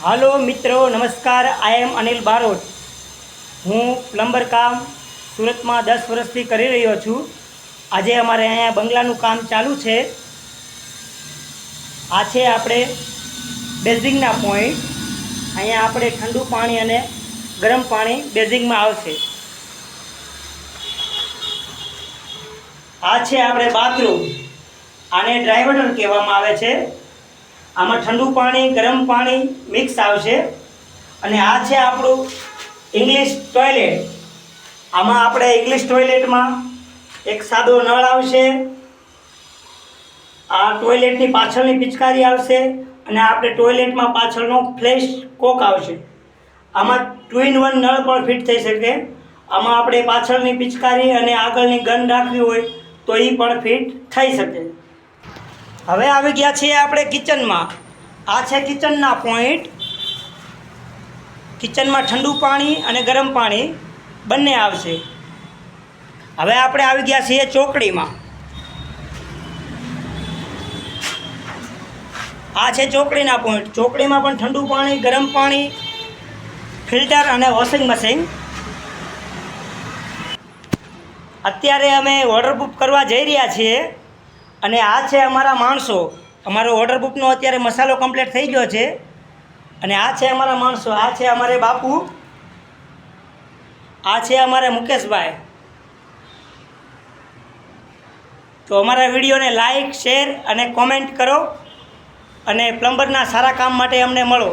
હાલો મિત્રો, નમસ્કાર. આઈ એમ અનિલ બારોટ. હું પ્લમ્બર કામ સુરતમાં 10 વર્ષથી કરી રહ્યો છું. આજે અમારે અહીંયા બંગલાનું કામ ચાલુ છે. આ છે આપણે બેઝિંગના પોઈન્ટ. અહીંયા આપણે ઠંડુ પાણી અને ગરમ પાણી બેઝિંગમાં આવશે. આ છે આપણે બાથરૂમ. આને ડ્રાયવર કહેવામાં આવે છે. આમાં ઠંડુ પાણી ગરમ પાણી મિક્સ આવશે. અને આ છે આપણું ઇંગ્લિશ ટોયલેટ. આમાં આપણે ઇંગ્લિશ ટોયલેટમાં એક સાદો નળ આવશે. આ ટોયલેટની પાછળની પિચકારી આવશે અને આપણે ટોયલેટમાં પાછળનો ફ્લેશ કોક આવશે. આમાં 2 in 1 નળ પણ ફિટ થઈ શકે. આમાં આપણે પાછળની પિચકારી અને આગળની ગન રાખવી હોય તો એ પણ ફિટ થઈ શકે. હવે આવી ગયા છીએ આપણે કિચનમાં. આ છે કિચનના પોઈન્ટ. કિચનમાં ઠંડુ પાણી અને ગરમ પાણી બંને આવશે. હવે આપણે આવી ગયા છીએ ચોકડીમાં. આ છે ચોકડીના પોઈન્ટ. ચોકડીમાં પણ ઠંડુ પાણી ગરમ પાણી ફિલ્ટર અને વોશિંગ મશીન. અત્યારે અમે ઓર્ડર બુક કરવા જઈ રહ્યા છીએ અને આ છે અમારા માણસો. અમારો ઓર્ડર બુકનો અત્યારે મસાલો કમ્પ્લીટ થઈ ગયો છે અને આ છે અમારા માણસો. આ છે અમારે બાપુ, આ છે અમારે મુકેશભાઈ. તો અમારા વિડીયોને લાઈક, શેર અને કોમેન્ટ કરો અને પ્લમ્બરના સારા કામ માટે અમને મળો.